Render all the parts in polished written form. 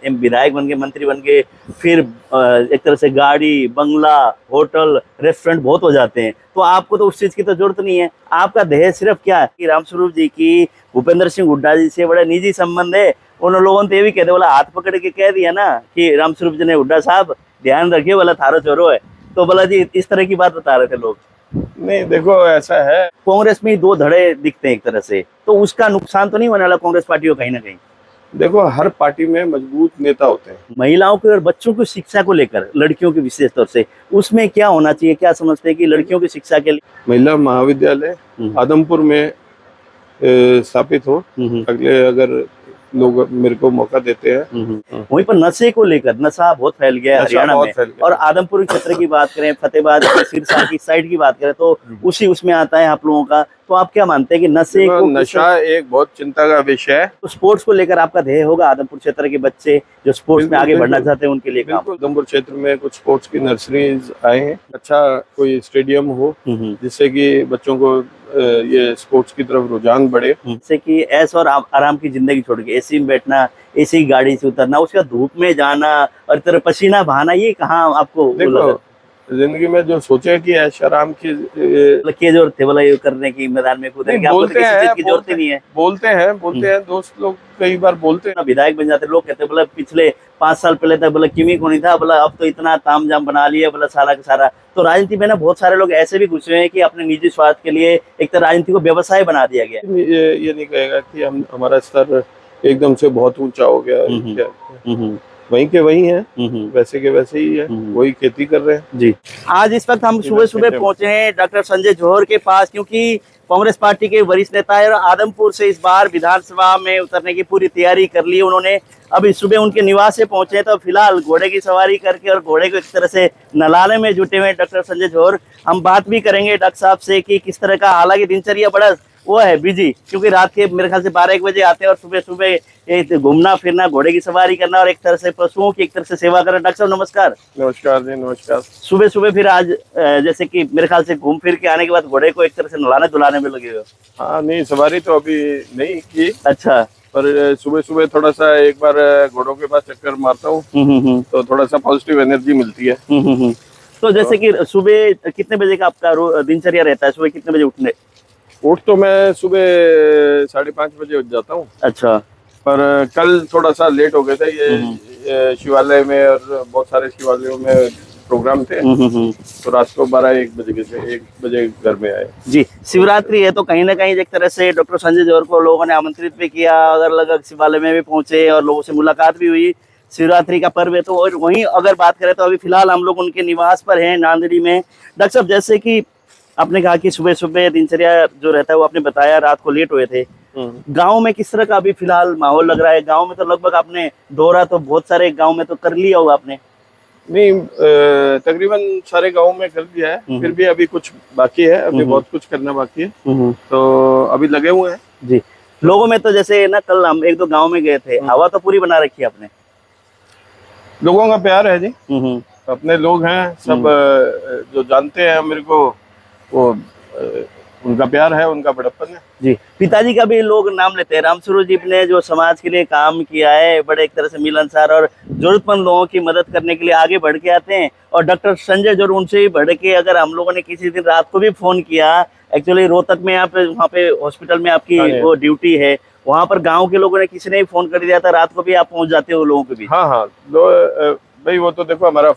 विधायक बन के, मंत्री बन के, फिर एक तरह से गाड़ी, बंगला, होटल, रेस्टोरेंट बहुत हो जाते हैं। तो आपको तो उस चीज की तो जरूरत नहीं है। आपका ध्येय सिर्फ क्या है कि रामस्वरूप जी की भूपेंद्र सिंह हुड्डा जी से बड़ा निजी संबंध है। उन लोगों ने तो ये भी कहते बोला, हाथ पकड़ के कह दिया ना कि रामस्वरूप जी ने, हुड्डा साहब ध्यान रखिए बोला थारो चोरो है। तो बोला जी इस तरह की बात बता रहे थे लोग। नहीं देखो ऐसा है, कांग्रेस में ही दो धड़े दिखते हैं एक तरह से, तो उसका नुकसान तो नहीं होने वाला कांग्रेस पार्टी को कहीं ना कहीं? देखो हर पार्टी में मजबूत नेता होते हैं। महिलाओं की और बच्चों की शिक्षा को लेकर, लड़कियों की विशेष तौर से, उसमें क्या होना चाहिए? क्या समझते हैं कि लड़कियों की शिक्षा के लिए महिला महाविद्यालय आदमपुर में स्थापित हो। अगले अगर लोग मेरे को मौका देते हैं। वहीं पर नशे को लेकर, नशा बहुत फैल गया है हरियाणा में, और आदमपुर क्षेत्र की बात करें, फतेहाबाद, सिरसा की साइड की बात करें, तो उसी उसमें आता है आप लोगों का। तो आप क्या मानते हैं कि नशे को, नशा एक बहुत चिंता का विषय है। तो स्पोर्ट्स को लेकर आपका ध्येय होगा आदमपुर क्षेत्र के बच्चे जो स्पोर्ट्स में आगे बढ़ना चाहते हैं उनके लिए काम? आदमपुर क्षेत्र में कुछ स्पोर्ट्स की नर्सरीज आए हैं। अच्छा कोई स्टेडियम हो जिससे कि बच्चों को ये स्पोर्ट्स की तरफ रुझान बढ़े। जैसे कि ऐश और आराम की जिंदगी छोड़ के एसी में बैठना, एसी गाड़ी से उतरना, उसका धूप में जाना और तरह पसीना बहाना, ये कहाँ आपको? देखो जिंदगी में जो सोचे कि ऐश आराम की जरूरत थे बोला ये करने की, मैदान में कूदने की, आपको तो किसी चीज की जरूरत ही नहीं है। बोलते हैं दोस्त लोग कई बार बोलते हैं। विधायक बन जाते लोग कहते बोला पिछले 5 साल पहले तक बोला किमी को नहीं था, बोला अब तो इतना तामझाम बना लिया बोला सारा का सारा। तो राजनीति में ना बहुत सारे लोग ऐसे भी घुसे हैं कि अपने निजी स्वार्थ के लिए एक तरह राजनीति को व्यवसाय बना दिया गया। ये नहीं कहेगा कि हमारा स्तर एकदम से बहुत ऊंचा हो गया। वहीं के वहीं है, वैसे के वैसे ही है, वही खेती कर रहे हैं जी। आज इस वक्त हम सुबह सुबह पहुंचे हैं डॉक्टर संजय जौहर के पास, क्योंकि कांग्रेस पार्टी के वरिष्ठ नेता है और आदमपुर से इस बार विधानसभा में उतरने की पूरी तैयारी कर ली उन्होंने। अभी सुबह उनके निवास से पहुंचे तो फिलहाल घोड़े की सवारी करके और घोड़े को एक तरह से नहलाने में जुटे हुए डॉक्टर संजय जौहर। हम बात भी करेंगे डॉक्टर साहब से कि किस तरह का, हालांकि दिनचर्या बड़ा वो है बिजी, क्योंकि रात के मेरे ख्याल से 12-1 बजे आते हैं और सुबह सुबह घूमना फिरना, घोड़े की सवारी करना और एक तरह से पशुओं की एक तरह से सेवा करना। डॉक्टर साहब नमस्कार। नमस्कार जी नमस्कार। सुबह सुबह फिर आज जैसे कि मेरे ख्याल से घूम फिर के आने के बाद घोड़े को एक तरह से नहलाने धुलाने में लगे हो? हाँ नहीं, सवारी तो अभी नहीं की। अच्छा। पर सुबह सुबह थोड़ा सा एक बार घोड़ों के पास चक्कर मारता हूँ तो थोड़ा सा पॉजिटिव एनर्जी मिलती है। तो जैसे कि सुबह कितने बजे का आपका दिनचर्या रहता है? सुबह कितने बजे उठने? उठ तो मैं सुबह 5:30 बजे उठ जाता हूँ। अच्छा। पर कल थोड़ा सा लेट हो गया था, ये शिवालय में और बहुत सारे शिवालयों में प्रोग्राम थे तो रात को 1 बजे घर में आए। जी, शिवरात्रि है तो कहीं ना कहीं एक तरह से डॉक्टर संजय जौहर को लोगों ने आमंत्रित भी किया, अलग शिवालय में भी पहुंचे और लोगों से मुलाकात भी हुई। शिवरात्रि का पर्व है तो, और वहीं अगर बात करें तो अभी फिलहाल हम लोग उनके निवास पर हैं नांदेड़ी में। डॉक्टर साहब जैसे कि आपने कहा कि सुबह सुबह दिनचर्या जो रहता है वो आपने बताया, रात को लेट हुए थे। गांव में किस तरह का अभी फिलहाल माहौल लग रहा है? गांव में तो लगभग आपने दौरा तो बहुत सारे गांव में तो कर लिया होगा आपने? नहीं, तकरीबन सारे गांव में कर दिया है, फिर भी अभी कुछ बाकी है, अभी बहुत कुछ करना बाकी है तो अभी लगे हुए हैं जी। लोगों में तो जैसे ना कल हम 1-2 गाँव में गए थे, हवा तो पूरी बना रखी है आपने? लोगों का प्यार है जी, अपने लोग हैं सब, जो जानते हैं मेरे को वो उनका प्यार है, उनका बड़प्पन है जी। पिताजी का भी लोग नाम लेते हैं, रामस्वरूप जी ने जो समाज के लिए काम किया है, बड़े एक तरह से मिलनसार और जरूरतमंद लोगों की मदद करने के लिए आगे बढ़ के आते हैं। और डॉक्टर संजय जौहर उनसे ही बढ़ के, अगर हम लोगों ने किसी दिन रात को भी फोन किया, एक्चुअली रोहतक में आप वहाँ पे हॉस्पिटल में आपकी वो ड्यूटी है, वहाँ पर गाँव के लोगों ने किसी ने भी फोन कर दिया था, रात को भी आप पहुँच जाते हो लोगों के बीच? हाँ भाई वो तो देखो हमारा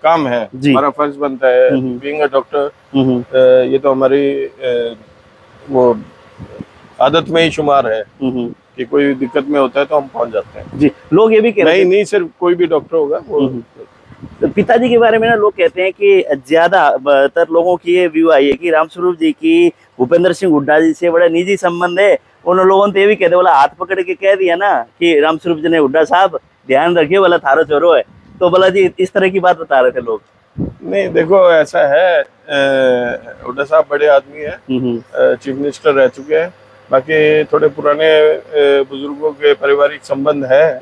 काम है, हमारा फर्ज बनता है बीइंग अ डॉक्टर। ये तो हमारी वो आदत में ही शुमार है कि कोई दिक्कत में होता है तो हम पहुंच जाते हैं जी। लोग ये भी कह रहे हैं, नहीं सिर्फ कोई भी डॉक्टर होगा वो। तो पिताजी के बारे में ना लोग कहते हैं कि ज्यादातर लोगों की ये व्यू आई है कि रामस्वरूप जी की भूपेंद्र सिंह हुड्डा जी से बड़ा निजी संबंध है। उन लोगों ने तो ये भी कहते बोला, हाथ पकड़ के कह दिया ना कि रामस्वरूप जी ने, हुड्डा साहब ध्यान रखिए बोला थारो चोरो है। तो बोला जी इस तरह की बात बता रहे थे लोग। नहीं देखो ऐसा है, हुड्डा साहब बड़े आदमी हैं, चीफ मिनिस्टर रह चुके हैं, बाकी थोड़े पुराने बुजुर्गों के पारिवारिक संबंध है,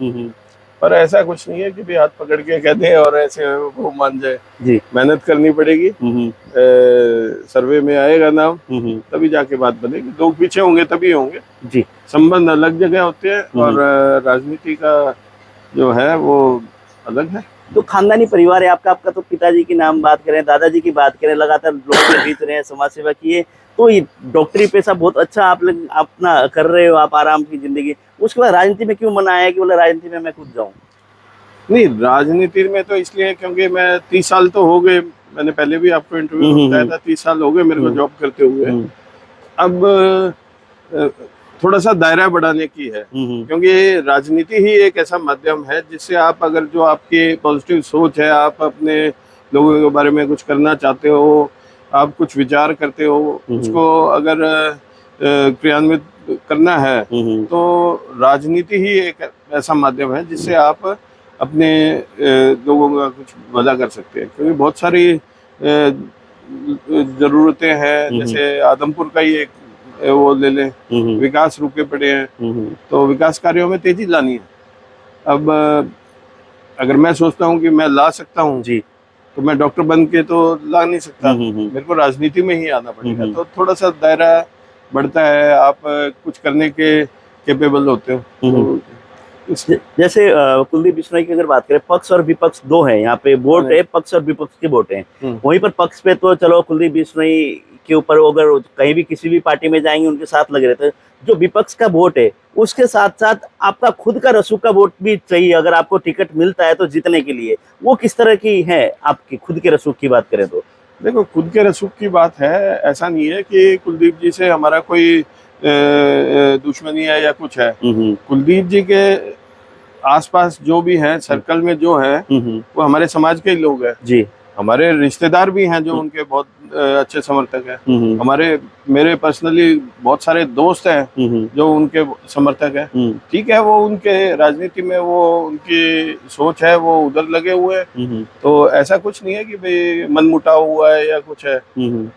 पर ऐसा कुछ नहीं है कि भी हाथ पकड़ के कह दें और ऐसे वो मान जाए जी। मेहनत करनी पड़ेगी, सर्वे में आएगा नाम तभी जाके बात बनेगी, लोग पीछे होंगे तभी होंगे जी। संबंध अलग जगह होते हैं और राजनीति का जो है वो अलग है। तो खानदानी परिवार है आपका, आपका तो पिताजी की नाम बात करें, दादाजी की बात करें, लगातार लोगों के बीच रहे हैं, समाज सेवा की है, तो ये डॉक्टरी पेशा बहुत अच्छा आप लोग अपना कर रहे हो, आप आराम की जिंदगी। उसके बाद राजनीति में क्यों मन आया कि बोले राजनीति में मैं कूद जाऊं? नहीं, राजनीति में तो इसलिए क्योंकि मैं 30 साल तो हो गए, मैंने पहले भी आपको इंटरव्यू में बताया था, 30 साल हो गए मेरे को जॉब करते हुए। अब अ, थोड़ा सा दायरा बढ़ाने की है, क्योंकि राजनीति ही एक ऐसा माध्यम है जिससे आप, अगर जो आपकी पॉजिटिव सोच है, आप अपने लोगों के बारे में कुछ करना चाहते हो, आप कुछ विचार करते हो, उसको अगर क्रियान्वित करना है, तो राजनीति ही एक ऐसा माध्यम है जिससे आप अपने लोगों का कुछ भला कर सकते हैं। क्योंकि बहुत सारी जरूरतें हैं, जैसे आदमपुर का ही एक वो ले लें, विकास रुके पड़े हैं, तो विकास कार्यों में तेजी लानी है। अब अगर मैं सोचता हूँ कि मैं ला सकता हूँ जी, तो मैं डॉक्टर बन के तो ला नहीं सकता, मेरे को राजनीति में ही आना पड़ेगा। तो थोड़ा सा दायरा बढ़ता है, आप कुछ करने के केपेबल होते हो। तो जैसे कुलदीप बिश्नोई की अगर बात करें, पक्ष और विपक्ष दो है यहाँ पे, वोट है, पक्ष और विपक्ष के वोट है। वहीं पर पक्ष पे तो चलो कुलदीप बिश्नोई के ऊपर अगर कहीं भी किसी भी पार्टी में जाएंगे उनके साथ लगे रहते हैं। जो विपक्ष का वोट है उसके साथ साथ आपका खुद का रसूख का वोट भी चाहिए, अगर आपको टिकट मिलता है तो जीतने के लिए, वो किस तरह की है आपकी खुद के रसूख की बात करें तो? देखो, खुद के रसूख की बात है, ऐसा नहीं है कि कुलदीप जी से हमारा कोई दुश्मनी है या कुछ है। कुलदीप जी के आसपास जो भी हैं, सर्कल में जो है, वो हमारे समाज के ही लोग हैं जी। हमारे रिश्तेदार भी हैं जो उनके बहुत अच्छे समर्थक हैं। मेरे पर्सनली बहुत सारे दोस्त हैं जो उनके समर्थक हैं। ठीक है, वो उनके राजनीति में वो उनकी सोच है, वो उधर लगे हुए हैं, तो ऐसा कुछ नहीं है कि भाई मनमुटाव हुआ है या कुछ है।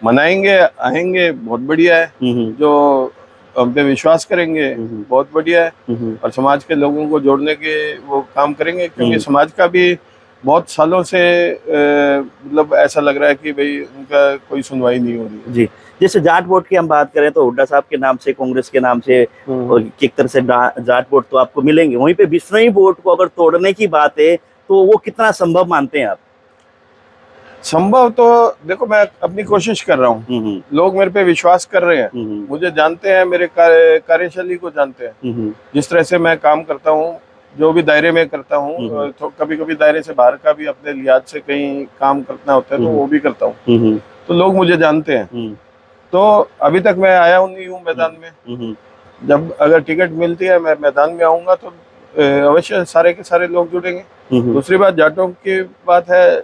मनाएंगे, आएंगे, बहुत बढ़िया है। जो हम पे विश्वास करेंगे, बहुत बढ़िया है। और समाज के लोगों को जोड़ने के वो काम करेंगे, क्योंकि समाज का भी बहुत सालों से मतलब ऐसा लग रहा है कि भाई उनका कोई सुनवाई नहीं हो रही है। जी, जैसे जाट वोट की हम बात करें तो हुड्डा साहब के नाम से, कांग्रेस के नाम से एक तरह से जाट वोट तो आपको मिलेंगे। वहीं पे बिश्नोई वोट को अगर तोड़ने की बात है तो वो कितना संभव मानते हैं आप? संभव तो देखो, मैं अपनी कोशिश कर रहा हूँ, लोग मेरे पे विश्वास कर रहे हैं, मुझे जानते हैं, मेरे कार्यशैली को जानते हैं, जिस तरह से मैं काम करता हूँ, जो भी दायरे में करता हूँ। तो कभी कभी दायरे से बाहर का भी अपने लिहाज से कहीं काम करना होता है तो वो भी करता हूँ। तो लोग मुझे जानते हैं। तो अभी तक मैं आया नहीं हूँ मैदान में। जब अगर टिकट मिलती है, मैं मैदान में आऊंगा तो अवश्य सारे के सारे लोग जुड़ेंगे। दूसरी बात, जाटों की बात है।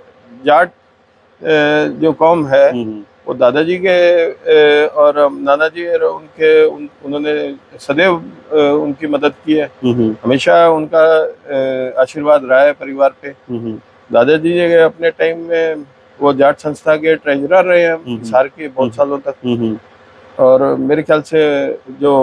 जाट जो कौम है वो दादाजी के और नाना जी और उन्होंने सदैव उनकी मदद की है। हमेशा उनका आशीर्वाद रहा है परिवार पे। दादाजी जी अपने टाइम में वो जाट संस्था के ट्रेजरर रहे हैं हिसार के बहुत सालों तक। और मेरे ख्याल से जो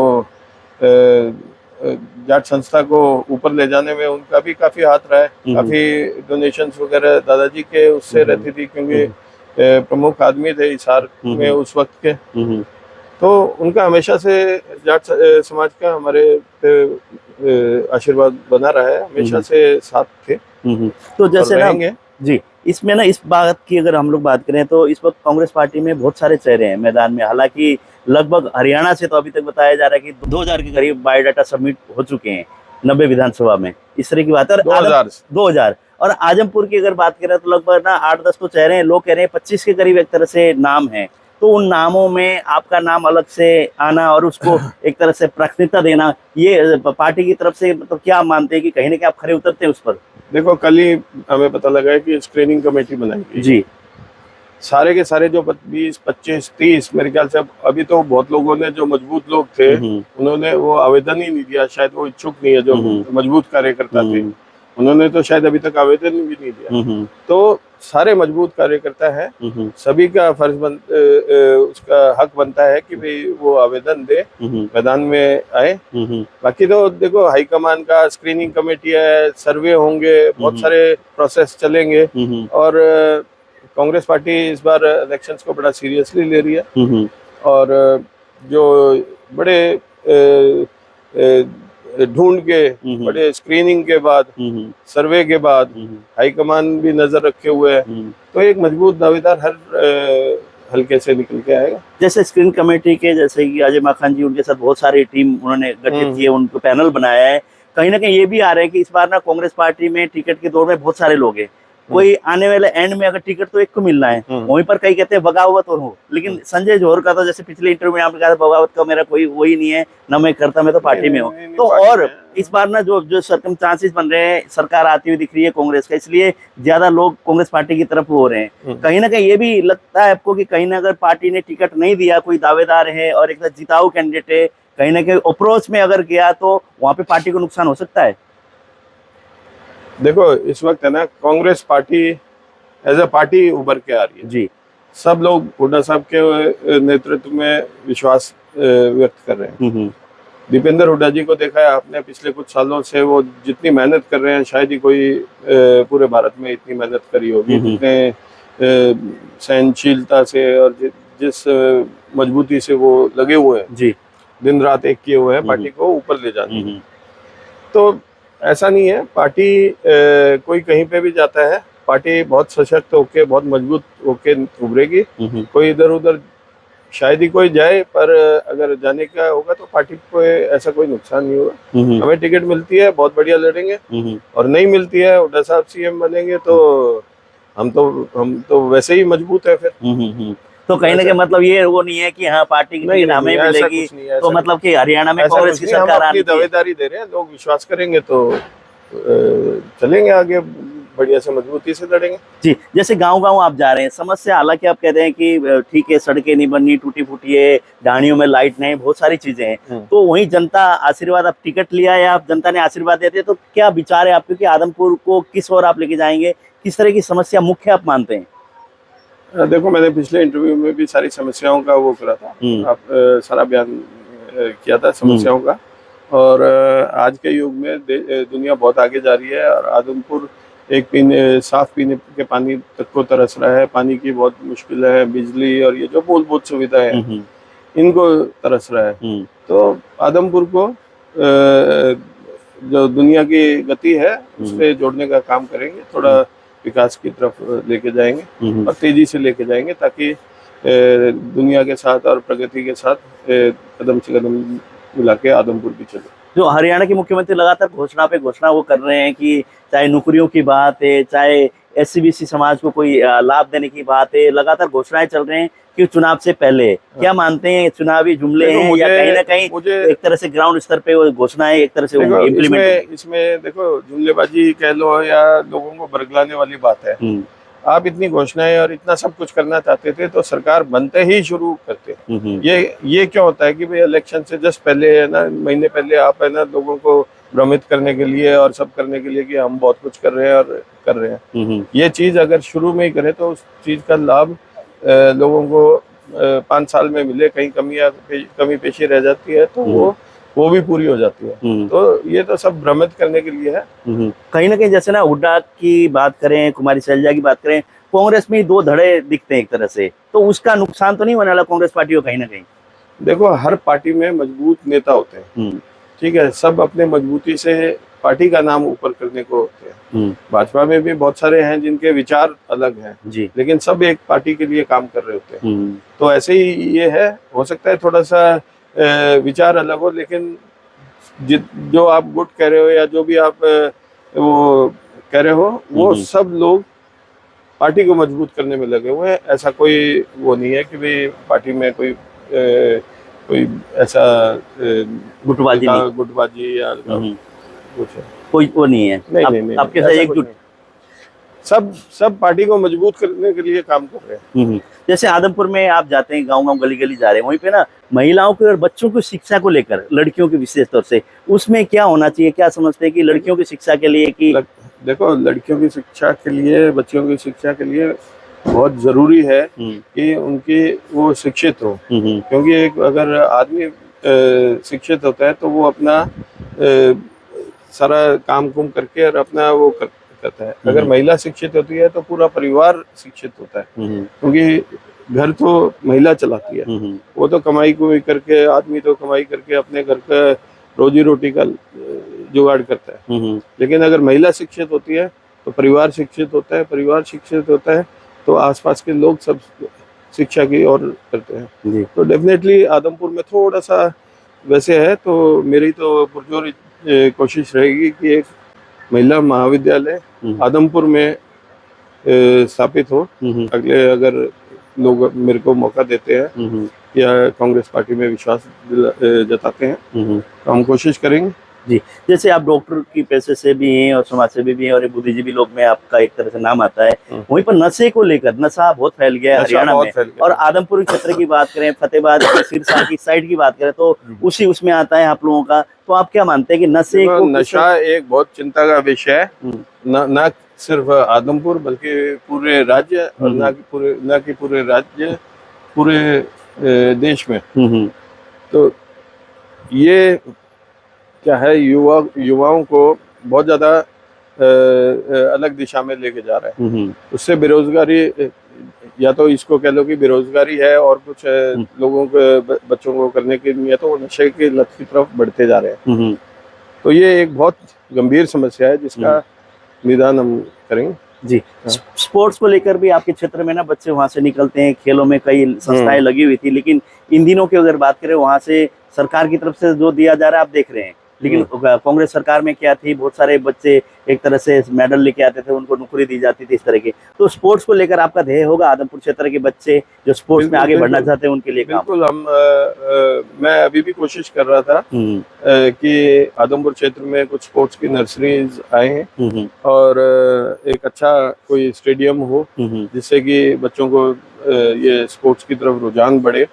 जाट संस्था को ऊपर ले जाने में उनका भी काफी हाथ रहा है। काफी डोनेशंस वगैरह दादाजी के उससे रहती थी, क्योंकि प्रमुख आदमी थे हिसार में उस वक्त के। तो उनका हमेशा से जाट समाज का हमारे आशीर्वाद बना रहा है, हमेशा से साथ थे। तो जैसे ना जी, इसमें ना इस बात की अगर हम लोग बात करें तो इस वक्त कांग्रेस पार्टी में बहुत सारे चेहरे हैं मैदान में। हालांकि लगभग हरियाणा से तो अभी तक बताया जा रहा है कि 2000 के करीब बायोडाटा सबमिट हो चुके हैं 90 विधानसभा में, इस तरह की बात है। 2000 और आजमपुर की अगर बात करें तो लगभग ना 8-10 तो चेहरे हैं, लोग कह रहे हैं 25 के करीब एक तरह से नाम है। तो उन नामों में आपका नाम अलग से आना और उसको एक तरह से प्राथमिकता देना, ये पार्टी की तरफ से मतलब क्या मानते हैं कि कहीं ना कहीं आप खरे उतरते हैं उस पर? देखो, कल ही हमें पता लगा है कि स्क्रीनिंग कमेटी बनाई गई जी। सारे के सारे जो 20, 25, 30 मेरे ख्याल से अभी तो बहुत लोगों ने, जो मजबूत लोग थे उन्होंने वो आवेदन ही नहीं दिया। शायद वो इच्छुक नहीं है, जो मजबूत कार्यकर्ता थे उन्होंने तो शायद अभी तक आवेदन भी नहीं दिया। तो सारे मजबूत कार्यकर्ता हैं, सभी का फर्ज उसका हक बनता है कि भाई वो आवेदन दे, मैदान में आए। बाकी तो देखो, हाईकमान का स्क्रीनिंग कमेटी है, सर्वे होंगे, बहुत सारे प्रोसेस चलेंगे। और कांग्रेस पार्टी इस बार इलेक्शंस को बड़ा सीरियसली ले रही है। और जो बड़े ढूंढ के, बड़े स्क्रीनिंग के बाद, सर्वे के बाद हाईकमान भी नजर रखे हुए है, तो एक मजबूत दावेदार हर हल्के से निकल के आएगा। जैसे स्क्रीन कमेटी के, जैसे कि अजय माखन जी, उनके साथ बहुत सारी टीम उन्होंने गठित की है, उनको पैनल बनाया है। कहीं ना कहीं ये भी आ रहा है कि इस बार ना कांग्रेस पार्टी में टिकट की दौड़ में बहुत सारे लोग हैं। कोई आने वाले एंड में अगर टिकट तो एक को मिलना है, वहीं पर कई कहते हैं बगावत और हो, लेकिन संजय जौहर का तो जैसे पिछले इंटरव्यू में आपने कहा बगावत का मेरा कोई वही नहीं है ना, मैं करता, मैं तो पार्टी में हूँ। तो और इस बार ना जो जो सर्कमस्टांसेस बन रहे हैं, सरकार आती हुई दिख रही है कांग्रेस का, इसलिए ज्यादा लोग कांग्रेस पार्टी की तरफ हो रहे हैं। कहीं ना कहीं ये भी लगता है आपको कि कहीं ना अगर पार्टी ने टिकट नहीं दिया, कोई दावेदार है और एक जिताऊ कैंडिडेट है, कहीं ना कहीं अप्रोच में अगर गया तो वहां पे पार्टी को नुकसान हो सकता है? देखो इस वक्त है ना, Congress party as a party उभर के आ रही है जी। सब लोग हुड्डा साहब के नेतृत्व में विश्वास व्यक्त कर रहे हैं। दीपेंद्र हुड्डा जी को देखा है आपने, पिछले कुछ सालों से वो जितनी मेहनत कर रहे हैं, शायद ही कोई पूरे भारत में इतनी मेहनत करी होगी, जितने सहनशीलता से और जिस मजबूती से वो लगे हुए हैं जी, दिन रात एक किए हुए हैं पार्टी को ऊपर ले जाने। तो ऐसा नहीं है, पार्टी कोई कहीं पे भी जाता है, पार्टी बहुत सशक्त होके, बहुत मजबूत होके उभरेगी। कोई इधर उधर शायद ही कोई जाए, पर अगर जाने का होगा तो पार्टी को ऐसा कोई नुकसान नहीं होगा। हमें टिकट मिलती है, बहुत बढ़िया लड़ेंगे, और नहीं मिलती है, हुड्डा साहब सीएम बनेंगे तो हम तो वैसे ही मजबूत है फिर। तो कहीं ना कहीं मतलब ये वो नहीं है कि हाँ पार्टी की टिकट हमें मिलेगी, तो मतलब कि हरियाणा में कांग्रेस की सरकार अपनी दावेदारी दे रहे हैं, लोग विश्वास करेंगे तो चलेंगे आगे, बढ़िया से मजबूती से लड़ेंगे जी। जैसे गांव-गांव आप जा रहे हैं, समस्या हालांकि आप कहते हैं कि ठीक है, सड़कें नहीं बननी, टूटी फूटी है, ढाणियों में लाइट नहीं, बहुत सारी चीजें हैं, तो वहीं जनता आशीर्वाद, आप टिकट लिया है, आप जनता ने आशीर्वाद देते हैं, तो क्या विचार है आपके कि आदमपुर को किस ओर आप लेके जाएंगे, किस तरह की समस्या मुख्य आप मानते हैं? देखो मैंने पिछले इंटरव्यू में भी सारी समस्याओं का वो करा था, आप सारा बयान किया था समस्याओं का, और आज के युग में दुनिया बहुत आगे जा रही है, और आदमपुर एक साफ पीने के पानी तक को तरस रहा है, पानी की बहुत मुश्किल है, बिजली और ये जो मूलभूत सुविधा है इनको तरस रहा है। तो आदमपुर को जो दुनिया की गति है उससे जोड़ने का काम करेंगे, थोड़ा विकास की तरफ लेके जाएंगे और तेजी से लेके जाएंगे, ताकि दुनिया के साथ और प्रगति के साथ कदम से कदम मिला के आदमपुर भी चले। जो हरियाणा के मुख्यमंत्री लगातार घोषणा पे घोषणा वो कर रहे हैं कि चाहे नौकरियों की बात है, चाहे SC-BC समाज को कोई लाभ देने की बात है, लगातार घोषणाएं चल रहे हैं कि चुनाव से पहले क्या मानते हैं, चुनावी जुमले हैं या कहीं ना कहीं एक तरह से ग्राउंड स्तर पे वो घोषणाएं एक तरह से इम्प्लीमेंट? इसमें देखो जुमलेबाजी कह लो या लोगों को बरगलाने वाली बात है। आप इतनी घोषणाएं और इतना सब कुछ करना चाहते थे तो सरकार बनते ही शुरू करते। ये क्यों होता है कि भाई इलेक्शन से जस्ट पहले है ना, महीने पहले आप है ना लोगों को भ्रमित करने के लिए और सब करने के लिए कि हम बहुत कुछ कर रहे हैं और कर रहे हैं। ये चीज अगर शुरू में ही करें तो उस चीज का लाभ लोगों को 5 साल में मिले, कहीं कमी पेशी रह जाती है तो वो भी पूरी हो जाती है। तो ये तो सब भ्रमित करने के लिए है। कहीं ना कहीं जैसे ना हुड्डा की बात करें, कुमारी शैलजा की बात करें, कांग्रेस में 2 धड़े दिखते हैं एक तरह से, तो उसका नुकसान तो नहीं होने वाला कांग्रेस पार्टी को कहीं ना कहीं? देखो हर पार्टी में मजबूत नेता होते हैं, ठीक है, सब अपने मजबूती से पार्टी का नाम ऊपर करने को होते हैं। भाजपा में भी बहुत सारे हैं जिनके विचार अलग हैं जी, लेकिन सब एक पार्टी के लिए काम कर रहे होते हैं। तो ऐसे ही ये है, हो सकता है थोड़ा सा विचार अलग हो, लेकिन जो आप गुट कह रहे हो या जो भी आप वो कह रहे हो, वो सब लोग पार्टी को मजबूत करने में लगे हुए हैं। ऐसा कोई वो नहीं है कि भाई पार्टी में कोई ऐसा गुटबाजी या कुछ कोई वो नहीं है। नहीं, आपके साथ एकजुट सब पार्टी को मजबूत करने के लिए काम कर रहे हैं। जैसे आदमपुर में आप जाते हैं, गांव-गांव गली-गली जा रहे हैं, वहीं पे ना महिलाओं की और बच्चों की शिक्षा को लेकर, लड़कियों की विशेष तौर से, उसमें क्या होना चाहिए, क्या समझते हैं कि लड़कियों की शिक्षा के लिए कि देखो लड़कियों की शिक्षा के लिए, बच्चियों की शिक्षा के लिए बहुत जरूरी है कि उनकी वो शिक्षित हो, क्योंकि एक अगर आदमी शिक्षित होता है तो वो अपना सारा काम कुम करके और अपना वो करता है। अगर महिला शिक्षित होती है तो पूरा परिवार शिक्षित होता है, क्योंकि घर तो महिला चलाती है। वो तो कमाई करके, आदमी तो कमाई करके अपने घर का रोजी रोटी का जुगाड़ करता है। लेकिन अगर महिला शिक्षित होती है तो परिवार शिक्षित होता है, परिवार शिक्षित होता है तो आसपास के लोग सब शिक्षा की ओर करते हैं। जी। तो डेफिनेटली आदमपुर में थोड़ा सा वैसे है, तो मेरी तो पुरजोर कोशिश रहेगी कि एक महिला महाविद्यालय आदमपुर में स्थापित हो। अगले अगर लोग मेरे को मौका देते हैं या कांग्रेस पार्टी में विश्वास जताते हैं तो हम कोशिश करेंगे। जी, जैसे आप डॉक्टर की पेशे से भी हैं और समाज सेवी भी हैं और बुद्धिजीवी लोग में आपका एक तरह से नाम आता है, वहीं पर नशे को लेकर नशा बहुत फैल गया है हरियाणा में, और आदमपुर क्षेत्र की बात करें, फतेहाबाद सिरसा की साइड की बात करें तो उसमें आता है आप लोगों का। तो आप क्या मानते हैं कि नशा एक बहुत चिंता का विषय है, न सिर्फ आदमपुर बल्कि पूरे राज्य और न कि पूरे राज्य, पूरे देश में। तो ये क्या है, युवाओं को बहुत ज्यादा अलग दिशा में लेके जा रहा है। उससे बेरोजगारी, या तो इसको कह लो कि बेरोजगारी है और कुछ लोगों को बच्चों को करने के लिए, तो वो नशे की लत की तरफ बढ़ते जा रहे हैं। तो ये एक बहुत गंभीर समस्या है जिसका निदान हम करेंगे। जी, स्पोर्ट्स को लेकर भी आपके क्षेत्र में ना बच्चे वहां से निकलते हैं, खेलों में कई संस्थाएं लगी हुई थी, लेकिन इन दिनों की अगर बात करें वहां से सरकार की तरफ से जो दिया जा रहा है आप देख रहे हैं, लेकिन कांग्रेस सरकार में क्या थी, बहुत सारे बच्चे एक तरह से मेडल लेके आते थे, उनको नौकरी दी जाती थी, इस तरह की। तो स्पोर्ट्स को लेकर आपका ध्येय होगा आदमपुर क्षेत्र के बच्चे जो स्पोर्ट्स में आगे बढ़ना चाहते हैं उनके लिए काम? बिल्कुल, मैं अभी भी कोशिश कर रहा था कि आदमपुर क्षेत्र में कुछ स्पोर्ट्स की नर्सरीज आए हैं और एक अच्छा कोई स्टेडियम हो जिससे कि बच्चों को ये स्पोर्ट्स की तरफ रुझान बढ़े।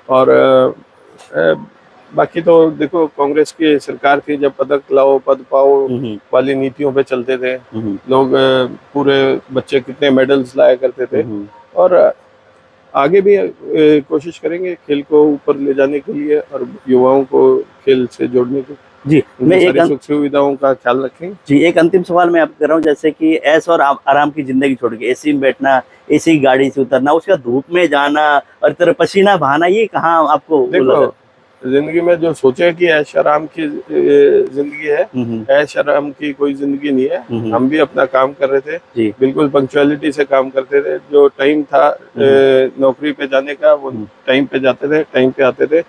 और बाकी तो देखो, कांग्रेस की सरकार थी जब पदक लाओ पद पाओ वाली नीतियों पे चलते थे लोग, पूरे बच्चे कितने मेडल्स लाया करते थे। और आगे भी कोशिश करेंगे खेल को ऊपर ले जाने के लिए और युवाओं को खेल से जोड़ने के। जी, मैं एक सुख सुविधाओं का ख्याल रखेंगे। जी, एक अंतिम सवाल मैं आपको कर रहा हूँ, जैसे कि ऐश और आराम की जिंदगी छोड़ के एसी में बैठना, एसी गाड़ी से उतरना, उसके बाद धूप में जाना और तरह पसीना बहाना, ये कहाँ आपको? देखो, जिंदगी में जो सोचे कि ऐश आराम की जिंदगी है, ऐश आराम की कोई जिंदगी नहीं है। हम भी अपना काम कर रहे थे, बिल्कुल पंक्चुअलिटी से काम करते थे। जो टाइम था नौकरी पे जाने का, वो टाइम पे जाते थे, टाइम पे आते थे।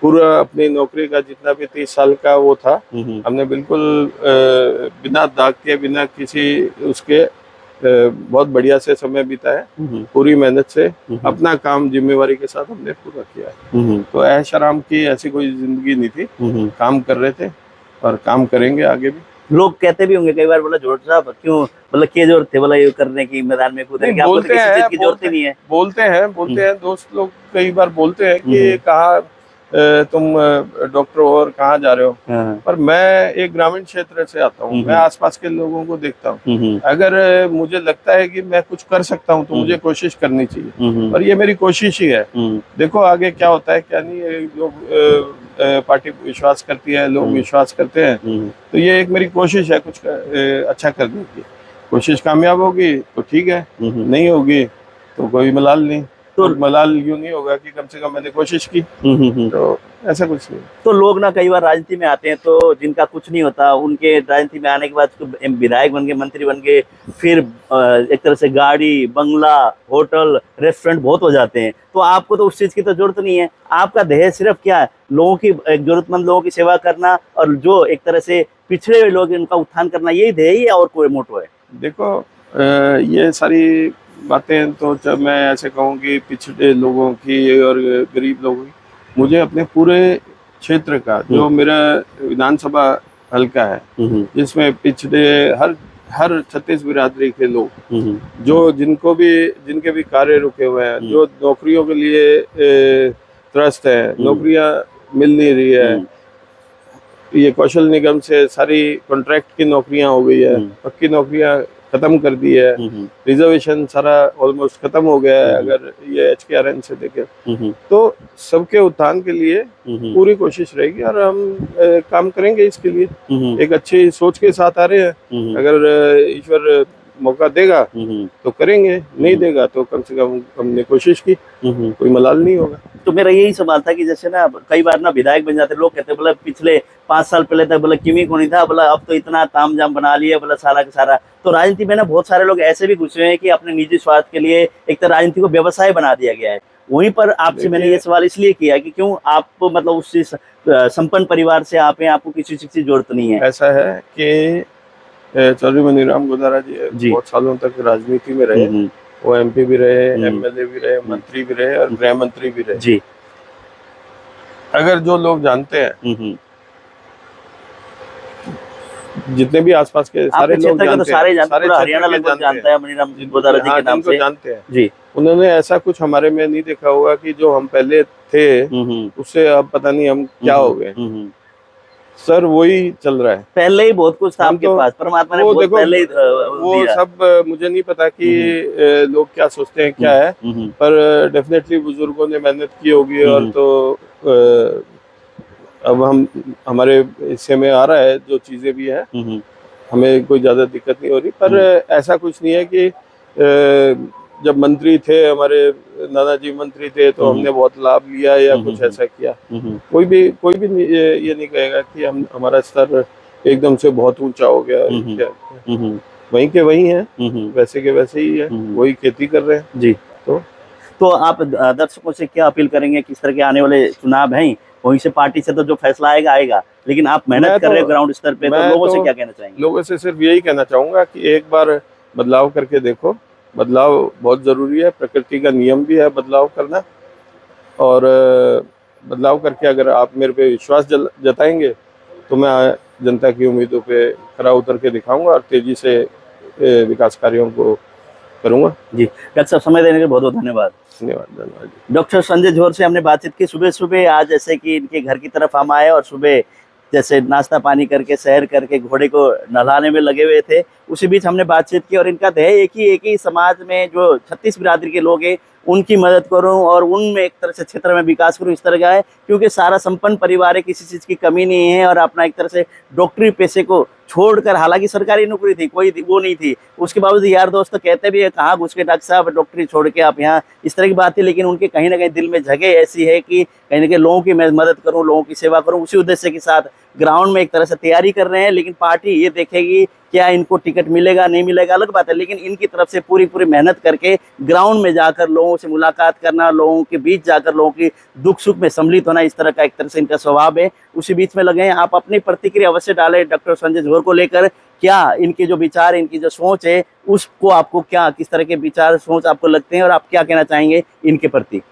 पूरा अपनी नौकरी का जितना भी 30 साल का वो था, हमने बिल्कुल बिना दाग के, बिना किसी उसके बहुत बढ़िया से समय बिताया, पूरी मेहनत से अपना काम जिम्मेवारी के साथ हमने पूरा किया है। तो ऐश आराम की ऐसी कोई जिंदगी नहीं थी, काम कर रहे थे और काम करेंगे आगे भी। लोग कहते भी होंगे कई बार, बोला जोड़ साहब क्यों, मतलब क्या जरूरत थे बोला ये करने की, मैदान में कूदने की, आपको तो किसी चीज की जरूरत ही नहीं है। बोलते हैं दोस्त लोग कई बार बोलते हैं कि कहाँ तुम डॉक्टर हो और कहाँ जा रहे हो। पर मैं एक ग्रामीण क्षेत्र से आता हूँ, मैं आसपास के लोगों को देखता हूँ। अगर मुझे लगता है कि मैं कुछ कर सकता हूँ तो मुझे कोशिश करनी चाहिए, और ये मेरी कोशिश ही है। देखो आगे क्या होता है क्या नहीं, लोग पार्टी विश्वास करती है, लोग विश्वास करते हैं, तो ये एक मेरी कोशिश है कुछ अच्छा करने की। कोशिश कामयाब होगी तो ठीक है, नहीं होगी तो कोई मलाल नहीं। तो मलाल यूं नहीं होगा कि कम से कम मैंने कोशिश की, तो ऐसा कुछ नहीं। तो लोग ना कई बार राजनीति में आते हैं तो जिनका कुछ नहीं होता, उनके राजनीति में आने के बाद विधायक बन गए, मंत्री बन गए, फिर एक तरह से गाड़ी, बंगला, होटल, रेस्टोरेंट बहुत हो जाते हैं। तो आपको तो उस चीज की तो जरूरत नहीं है, आपका ध्येय सिर्फ क्या है, लोगों की, जरूरतमंद लोगों की सेवा करना और जो एक तरह से पिछड़े हुए लोग उनका उत्थान करना, यही ध्येय है और कोई मोटो है? देखो ये सारी बातें तो जब मैं ऐसे कहूँ कि पिछड़े लोगों की और गरीब लोगों की, मुझे अपने पूरे क्षेत्र का, जो मेरा विधानसभा हल्का है जिसमें पिछड़े हर 36 बिरादरी के लोग, जो जिनके भी कार्य रुके हुए हैं, जो नौकरियों के लिए त्रस्त है, नौकरियां मिल नहीं रही है, ये कौशल निगम से सारी कॉन्ट्रैक्ट की नौकरियां हो गई है, पक्की नौकरियां खत्म कर दी है, रिजर्वेशन सारा ऑलमोस्ट खत्म हो गया है अगर ये HKRN से देखें। तो सबके उत्थान के लिए पूरी कोशिश रहेगी और हम काम करेंगे इसके लिए। एक अच्छी सोच के साथ आ रहे हैं, अगर ईश्वर मौका देगा तो करेंगे, नहीं देगा तो कम से कम हमने कोशिश की, कोई मलाल नहीं होगा। तो मेरा यही सवाल था कि जैसे ना कई बार ना विधायक बन जाते लोग, कहते बोला पिछले 5 साल पहले तक बोला किमी को नहीं था, बोला अब तो इतना तामझाम बना लिया, बोला सारा का सारा। तो राजनीति में ना बहुत सारे लोग ऐसे भी घुसे हैं कि अपने निजी स्वार्थ के लिए एक तरह राजनीति को व्यवसाय बना दिया गया है। वहीं पर आपसे मैंने ये सवाल इसलिए किया कि क्यों आप मतलब उस संपन्न परिवार से आप हैं, आपको किसी चीज की जरूरत नहीं है। ऐसा है कि चौधरी मनीराम गोदारा जी बहुत सालों तक राजनीति में रहे, वो एमपी भी रहे, एमएलए भी रहे, मंत्री भी रहे और गृह मंत्री भी रहे जी। अगर जो लोग जानते हैं, जितने भी आसपास के सारे लोग जानते हैं, सारे हरियाणा लगभग जानता है मनीराम गोदारा जी के नाम से, जानते हैं जी। उन्होंने ऐसा कुछ हमारे में नहीं देखा होगा कि जो हम पहले थे उससे अब पता नहीं हम क्या हो गए। सर वही चल रहा है, पहले ही बहुत कुछ था आपके पास, परमात्मा ने बहुत पहले ही वो सब मुझे नहीं पता कि लोग क्या सोचते हैं क्या है, पर डेफिनेटली बुजुर्गों ने मेहनत की होगी और तो अब हमारे हिस्से में आ रहा है जो चीजें भी है, हमें कोई ज्यादा दिक्कत नहीं हो रही। पर ऐसा कुछ नहीं है कि जब मंत्री थे हमारे नाना जी मंत्री थे तो हमने बहुत लाभ लिया या कुछ ऐसा किया। कोई भी ये नहीं कहेगा कि हमारा स्तर एकदम से बहुत ऊंचा हो गया। वहीं के वहीं है, वैसे के वैसे ही है, वही खेती कर रहे हैं जी। तो आप दर्शकों से क्या अपील करेंगे, किस तरह के आने वाले चुनाव हैं, वहीं से पार्टी से तो जो फैसला आएगा, लेकिन आप मेहनत कर रहे हो ग्राउंड स्तर पे, तो लोगों से क्या कहना चाहेंगे? लोगों से सिर्फ यही कहना चाहूंगा कि एक बार बदलाव करके देखो, बदलाव बहुत जरूरी है, प्रकृति का नियम भी है बदलाव करना, और बदलाव करके अगर आप मेरे पे विश्वास जताएंगे तो मैं जनता की उम्मीदों पे खरा उतर के दिखाऊंगा और तेजी से विकास कार्यों को करूंगा। जी डॉक्टर साहब, समय देने के लिए बहुत बहुत धन्यवाद। धन्यवाद। डॉक्टर संजय झोर से हमने बातचीत की सुबह सुबह, आज जैसे कि इनके घर की तरफ हम आए और सुबह जैसे नाश्ता पानी करके सैर करके घोड़े को नहलाने में लगे हुए थे, उसी बीच हमने बातचीत की। और इनका ध्येय एक ही समाज में जो 36 बिरादरी के लोग हैं उनकी मदद करूं और उनमें एक तरह से क्षेत्र में विकास करूं, इस तरह का है। क्योंकि सारा संपन्न परिवार है, किसी चीज़ की कमी नहीं है, और अपना एक तरह से डॉक्टरी पेशे को छोड़कर, हालांकि सरकारी नौकरी थी, कोई वो नहीं थी, उसके बावजूद यार दोस्त तो कहते भी है कहाँ घुस के डॉक्टर साहब डॉक्टरी छोड़ के आप यहाँ, इस तरह की बात थी। लेकिन उनके कहीं ना कहीं दिल में जगह ऐसी है कि कहीं ना कहीं लोगों की मैं मदद करूँ, लोगों की सेवा करूँ, उसी उद्देश्य के साथ ग्राउंड में एक तरह से तैयारी कर रहे हैं। लेकिन पार्टी ये देखेगी क्या इनको टिकट मिलेगा नहीं मिलेगा अलग बात है, लेकिन इनकी तरफ से पूरी मेहनत करके ग्राउंड में जाकर लोगों से मुलाकात करना, लोगों के बीच जाकर लोगों की दुख सुख में सम्मिलित होना, इस तरह का एक तरह से इनका स्वभाव है, उसी बीच में लगे हैं। आप अपनी प्रतिक्रिया अवश्य डालें डॉक्टर संजय झोर को लेकर, क्या इनके जो विचार, इनकी जो सोच है, उसको आपको क्या, किस तरह के विचार सोच आपको लगते हैं और आप क्या कहना चाहेंगे इनके प्रति?